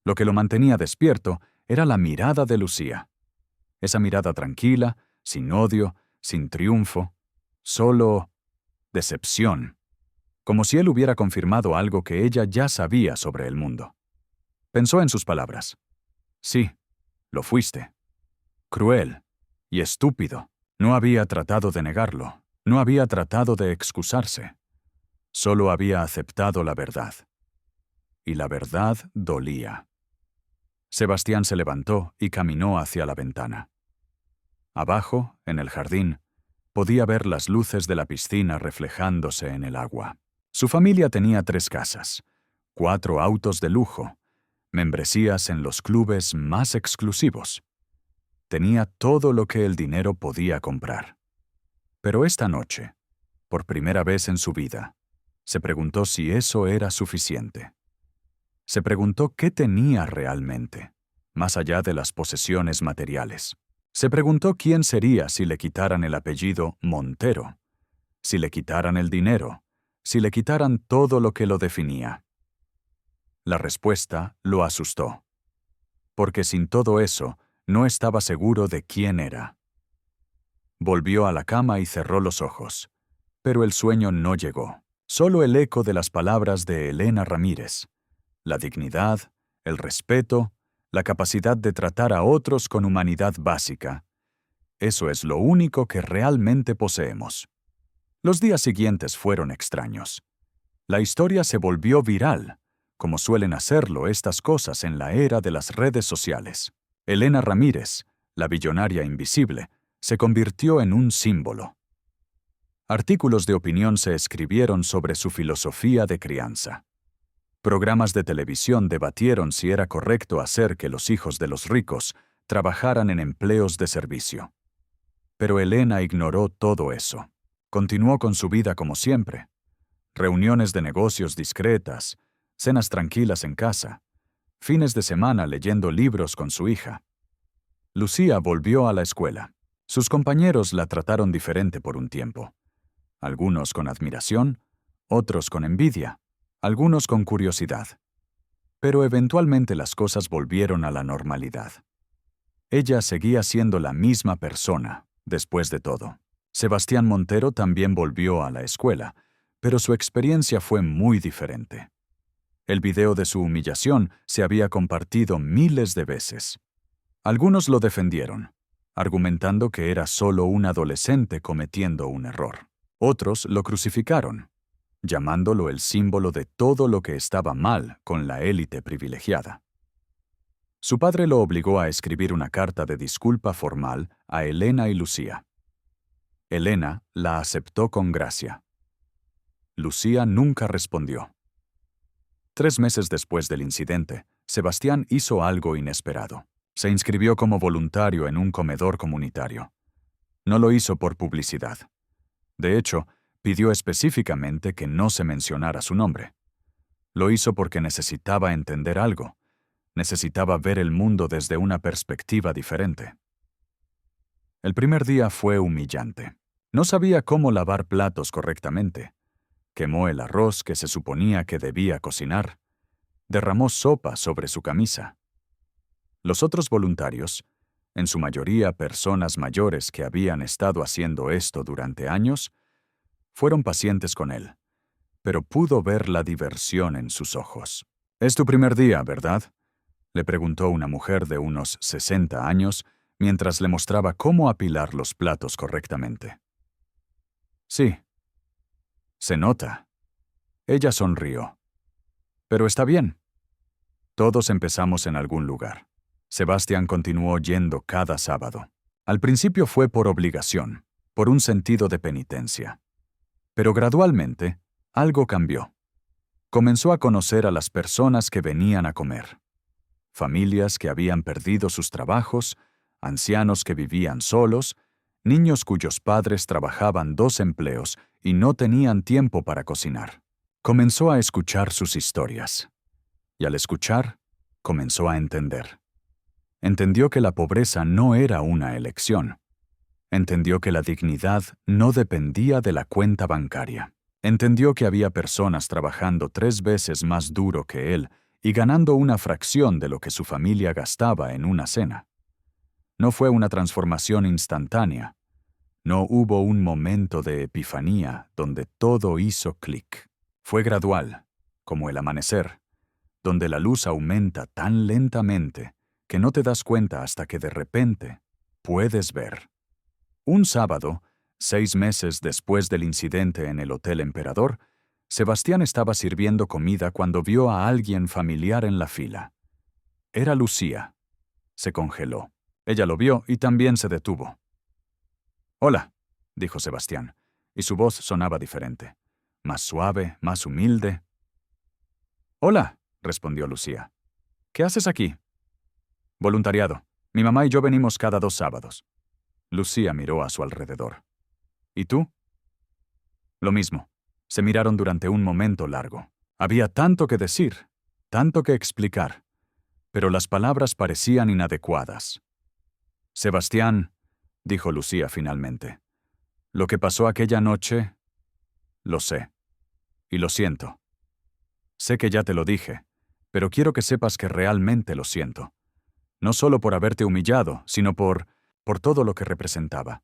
Lo que lo mantenía despierto era la mirada de Lucía. Esa mirada tranquila, sin odio, sin triunfo, solo decepción, como si él hubiera confirmado algo que ella ya sabía sobre el mundo. Pensó en sus palabras. Sí, lo fuiste. Cruel y estúpido. No había tratado de negarlo, no había tratado de excusarse. Solo había aceptado la verdad. Y la verdad dolía. Sebastián se levantó y caminó hacia la ventana. Abajo, en el jardín, podía ver las luces de la piscina reflejándose en el agua. Su familia tenía 3 casas, 4 autos de lujo, membresías en los clubes más exclusivos. Tenía todo lo que el dinero podía comprar. Pero esta noche, por primera vez en su vida, se preguntó si eso era suficiente. Se preguntó qué tenía realmente, más allá de las posesiones materiales. Se preguntó quién sería si le quitaran el apellido Montero, si le quitaran el dinero, si le quitaran todo lo que lo definía. La respuesta lo asustó, porque sin todo eso no estaba seguro de quién era. Volvió a la cama y cerró los ojos, pero el sueño no llegó. Solo el eco de las palabras de Elena Ramírez: la dignidad, el respeto, la capacidad de tratar a otros con humanidad básica. Eso es lo único que realmente poseemos. Los días siguientes fueron extraños. La historia se volvió viral, como suelen hacerlo estas cosas en la era de las redes sociales. Elena Ramírez, la billonaria invisible, se convirtió en un símbolo. Artículos de opinión se escribieron sobre su filosofía de crianza. Programas de televisión debatieron si era correcto hacer que los hijos de los ricos trabajaran en empleos de servicio. Pero Elena ignoró todo eso. Continuó con su vida como siempre. Reuniones de negocios discretas, cenas tranquilas en casa, fines de semana leyendo libros con su hija. Lucía volvió a la escuela. Sus compañeros la trataron diferente por un tiempo. Algunos con admiración, otros con envidia, algunos con curiosidad. Pero eventualmente las cosas volvieron a la normalidad. Ella seguía siendo la misma persona, después de todo. Sebastián Montero también volvió a la escuela, pero su experiencia fue muy diferente. El video de su humillación se había compartido miles de veces. Algunos lo defendieron, argumentando que era solo un adolescente cometiendo un error. Otros lo crucificaron, llamándolo el símbolo de todo lo que estaba mal con la élite privilegiada. Su padre lo obligó a escribir una carta de disculpa formal a Elena y Lucía. Elena la aceptó con gracia. Lucía nunca respondió. 3 meses después del incidente, Sebastián hizo algo inesperado. Se inscribió como voluntario en un comedor comunitario. No lo hizo por publicidad. De hecho, pidió específicamente que no se mencionara su nombre. Lo hizo porque necesitaba entender algo. Necesitaba ver el mundo desde una perspectiva diferente. El primer día fue humillante. No sabía cómo lavar platos correctamente. Quemó el arroz que se suponía que debía cocinar. Derramó sopa sobre su camisa. Los otros voluntarios, en su mayoría personas mayores que habían estado haciendo esto durante años, fueron pacientes con él, pero pudo ver la diversión en sus ojos. «Es tu primer día, ¿verdad?», le preguntó una mujer de unos 60 años mientras le mostraba cómo apilar los platos correctamente. «Sí». «Se nota». Ella sonrió. «Pero está bien. Todos empezamos en algún lugar». Sebastián continuó yendo cada sábado. Al principio fue por obligación, por un sentido de penitencia. Pero gradualmente, algo cambió. Comenzó a conocer a las personas que venían a comer. Familias que habían perdido sus trabajos, ancianos que vivían solos, niños cuyos padres trabajaban 2 empleos y no tenían tiempo para cocinar. Comenzó a escuchar sus historias. Y al escuchar, comenzó a entender. Entendió que la pobreza no era una elección. Entendió que la dignidad no dependía de la cuenta bancaria. Entendió que había personas trabajando 3 veces más duro que él y ganando una fracción de lo que su familia gastaba en una cena. No fue una transformación instantánea. No hubo un momento de epifanía donde todo hizo clic. Fue gradual, como el amanecer, donde la luz aumenta tan lentamente que no te das cuenta hasta que de repente puedes ver. Un sábado, 6 meses después del incidente en el Hotel Emperador, Sebastián estaba sirviendo comida cuando vio a alguien familiar en la fila. Era Lucía. Se congeló. Ella lo vio y también se detuvo. «Hola», dijo Sebastián, y su voz sonaba diferente, más suave, más humilde. «Hola», respondió Lucía. «¿Qué haces aquí?» «Voluntariado. Mi mamá y yo venimos cada 2 sábados». Lucía miró a su alrededor. «¿Y tú?» «Lo mismo». Se miraron durante un momento largo. Había tanto que decir, tanto que explicar, pero las palabras parecían inadecuadas. Sebastián, dijo Lucía finalmente, lo que pasó aquella noche, lo sé. Y lo siento. Sé que ya te lo dije, pero quiero que sepas que realmente lo siento. No solo por haberte humillado, sino por todo lo que representaba.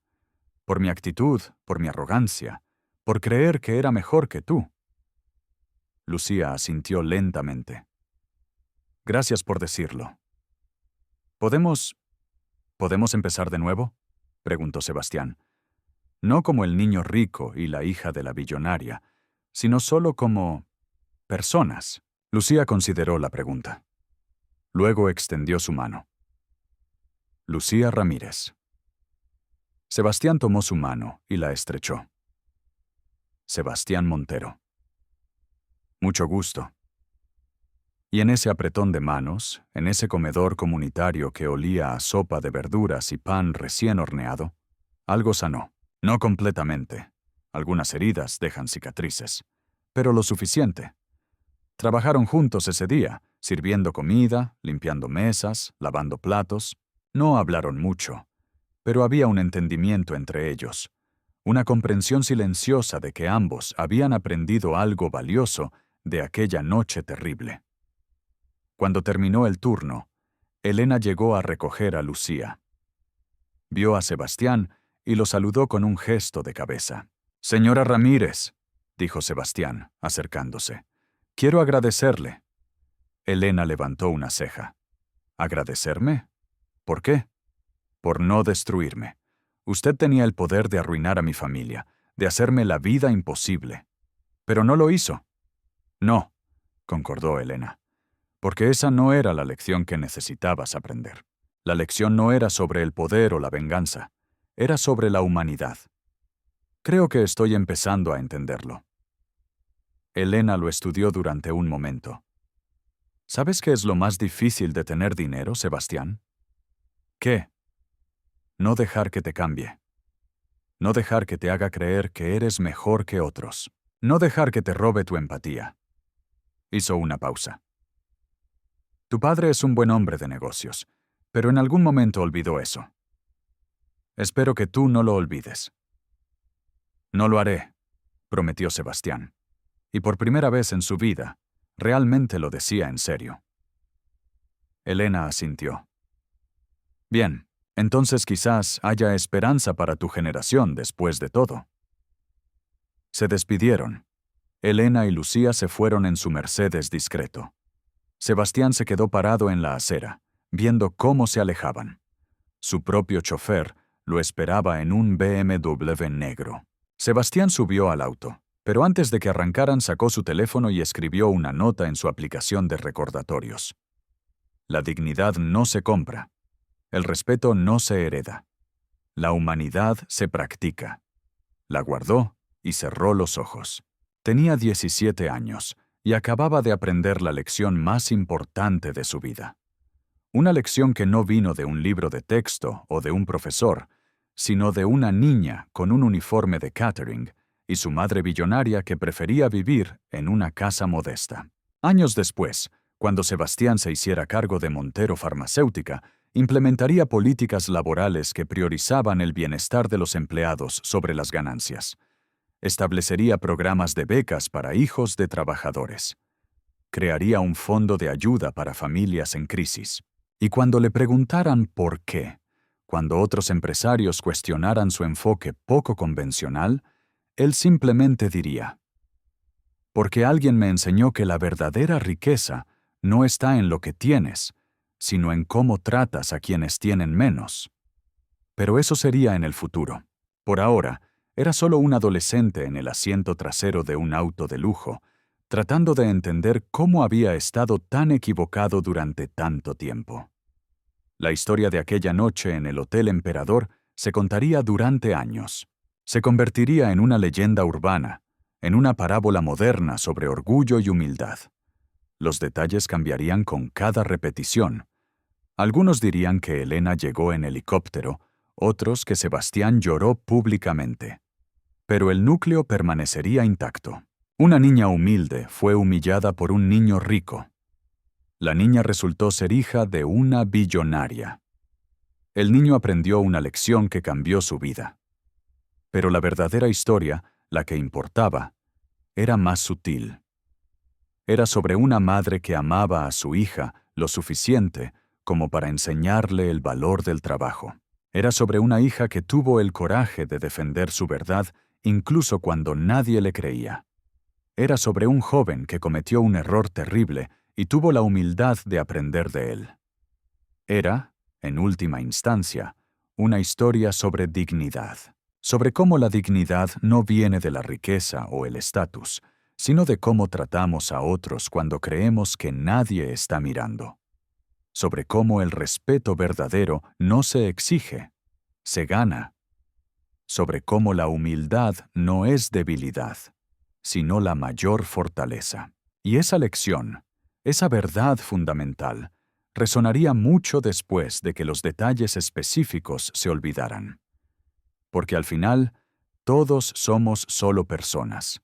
Por mi actitud, por mi arrogancia, por creer que era mejor que tú. Lucía asintió lentamente. Gracias por decirlo. ¿Podemos empezar de nuevo? Preguntó Sebastián. No como el niño rico y la hija de la billonaria, sino solo como personas. Lucía consideró la pregunta. Luego extendió su mano. Lucía Ramírez. Sebastián tomó su mano y la estrechó. Sebastián Montero. Mucho gusto. Y en ese apretón de manos, en ese comedor comunitario que olía a sopa de verduras y pan recién horneado, algo sanó. No completamente. Algunas heridas dejan cicatrices, pero lo suficiente. Trabajaron juntos ese día, sirviendo comida, limpiando mesas, lavando platos. No hablaron mucho, pero había un entendimiento entre ellos, una comprensión silenciosa de que ambos habían aprendido algo valioso de aquella noche terrible. Cuando terminó el turno, Elena llegó a recoger a Lucía. Vio a Sebastián y lo saludó con un gesto de cabeza. «Señora Ramírez», dijo Sebastián, acercándose, «quiero agradecerle». Elena levantó una ceja. «¿Agradecerme? ¿Por qué?» «Por no destruirme. Usted tenía el poder de arruinar a mi familia, de hacerme la vida imposible. Pero no lo hizo». «No», concordó Elena, «porque esa no era la lección que necesitabas aprender. La lección no era sobre el poder o la venganza, era sobre la humanidad. Creo que estoy empezando a entenderlo». Elena lo estudió durante un momento. «¿Sabes qué es lo más difícil de tener dinero, Sebastián?» «¿Qué?» «No dejar que te cambie. No dejar que te haga creer que eres mejor que otros. No dejar que te robe tu empatía». Hizo una pausa. «Tu padre es un buen hombre de negocios, pero en algún momento olvidó eso. Espero que tú no lo olvides». «No lo haré», prometió Sebastián. Y por primera vez en su vida, realmente lo decía en serio. Elena asintió. «Bien, entonces quizás haya esperanza para tu generación después de todo». Se despidieron. Elena y Lucía se fueron en su Mercedes discreto. Sebastián se quedó parado en la acera, viendo cómo se alejaban. Su propio chofer lo esperaba en un BMW negro. Sebastián subió al auto, pero antes de que arrancaran sacó su teléfono y escribió una nota en su aplicación de recordatorios. La dignidad no se compra. El respeto no se hereda. La humanidad se practica. La guardó y cerró los ojos. Tenía 17 años y acababa de aprender la lección más importante de su vida. Una lección que no vino de un libro de texto o de un profesor, sino de una niña con un uniforme de catering y su madre billonaria que prefería vivir en una casa modesta. Años después, cuando Sebastián se hiciera cargo de Montero Farmacéutica, implementaría políticas laborales que priorizaban el bienestar de los empleados sobre las ganancias. Establecería programas de becas para hijos de trabajadores. Crearía un fondo de ayuda para familias en crisis. Y cuando le preguntaran por qué, cuando otros empresarios cuestionaran su enfoque poco convencional, él simplemente diría: «Porque alguien me enseñó que la verdadera riqueza no está en lo que tienes, sino en cómo tratas a quienes tienen menos». Pero eso sería en el futuro. Por ahora, era solo un adolescente en el asiento trasero de un auto de lujo, tratando de entender cómo había estado tan equivocado durante tanto tiempo. La historia de aquella noche en el Hotel Emperador se contaría durante años. Se convertiría en una leyenda urbana, en una parábola moderna sobre orgullo y humildad. Los detalles cambiarían con cada repetición. Algunos dirían que Elena llegó en helicóptero, otros que Sebastián lloró públicamente. Pero el núcleo permanecería intacto. Una niña humilde fue humillada por un niño rico. La niña resultó ser hija de una billonaria. El niño aprendió una lección que cambió su vida. Pero la verdadera historia, la que importaba, era más sutil. Era sobre una madre que amaba a su hija lo suficiente como para enseñarle el valor del trabajo. Era sobre una hija que tuvo el coraje de defender su verdad incluso cuando nadie le creía. Era sobre un joven que cometió un error terrible y tuvo la humildad de aprender de él. Era, en última instancia, una historia sobre dignidad, sobre cómo la dignidad no viene de la riqueza o el estatus, sino de cómo tratamos a otros cuando creemos que nadie está mirando, sobre cómo el respeto verdadero no se exige, se gana, sobre cómo la humildad no es debilidad, sino la mayor fortaleza. Y esa lección, esa verdad fundamental, resonaría mucho después de que los detalles específicos se olvidaran. Porque al final, todos somos solo personas.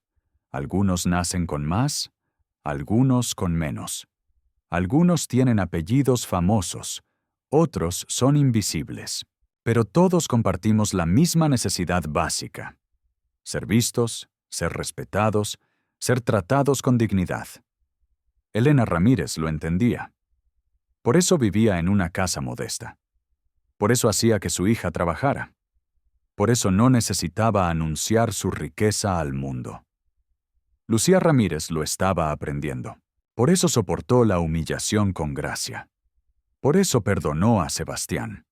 Algunos nacen con más, algunos con menos. Algunos tienen apellidos famosos, otros son invisibles. Pero todos compartimos la misma necesidad básica: ser vistos, ser respetados, ser tratados con dignidad. Elena Ramírez lo entendía. Por eso vivía en una casa modesta. Por eso hacía que su hija trabajara. Por eso no necesitaba anunciar su riqueza al mundo. Lucía Ramírez lo estaba aprendiendo. Por eso soportó la humillación con gracia. Por eso perdonó a Sebastián.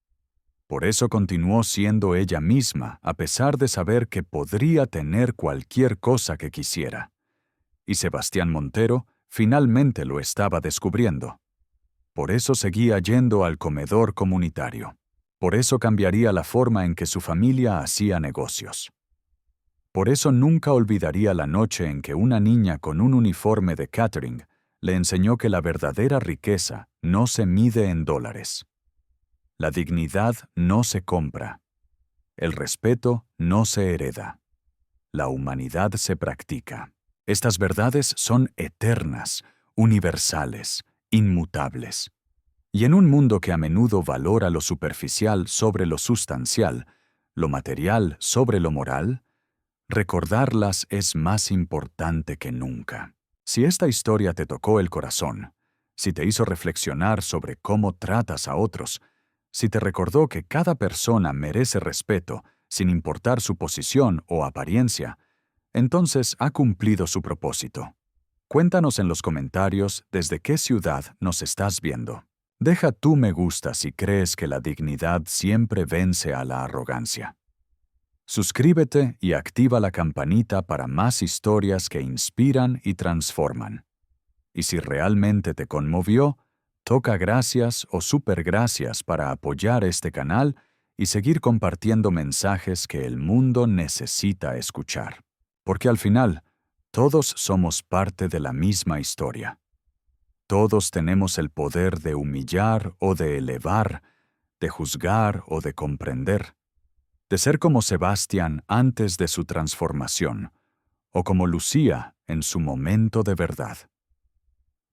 Por eso continuó siendo ella misma, a pesar de saber que podría tener cualquier cosa que quisiera. Y Sebastián Montero finalmente lo estaba descubriendo. Por eso seguía yendo al comedor comunitario. Por eso cambiaría la forma en que su familia hacía negocios. Por eso nunca olvidaría la noche en que una niña con un uniforme de catering le enseñó que la verdadera riqueza no se mide en dólares. La dignidad no se compra. El respeto no se hereda. La humanidad se practica. Estas verdades son eternas, universales, inmutables. Y en un mundo que a menudo valora lo superficial sobre lo sustancial, lo material sobre lo moral, recordarlas es más importante que nunca. Si esta historia te tocó el corazón, si te hizo reflexionar sobre cómo tratas a otros, si te recordó que cada persona merece respeto, sin importar su posición o apariencia, entonces ha cumplido su propósito. Cuéntanos en los comentarios desde qué ciudad nos estás viendo. Deja tu me gusta si crees que la dignidad siempre vence a la arrogancia. Suscríbete y activa la campanita para más historias que inspiran y transforman. Y si realmente te conmovió, toca gracias o supergracias para apoyar este canal y seguir compartiendo mensajes que el mundo necesita escuchar. Porque al final, todos somos parte de la misma historia. Todos tenemos el poder de humillar o de elevar, de juzgar o de comprender, de ser como Sebastián antes de su transformación, o como Lucía en su momento de verdad.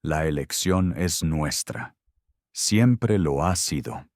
La elección es nuestra. Siempre lo ha sido.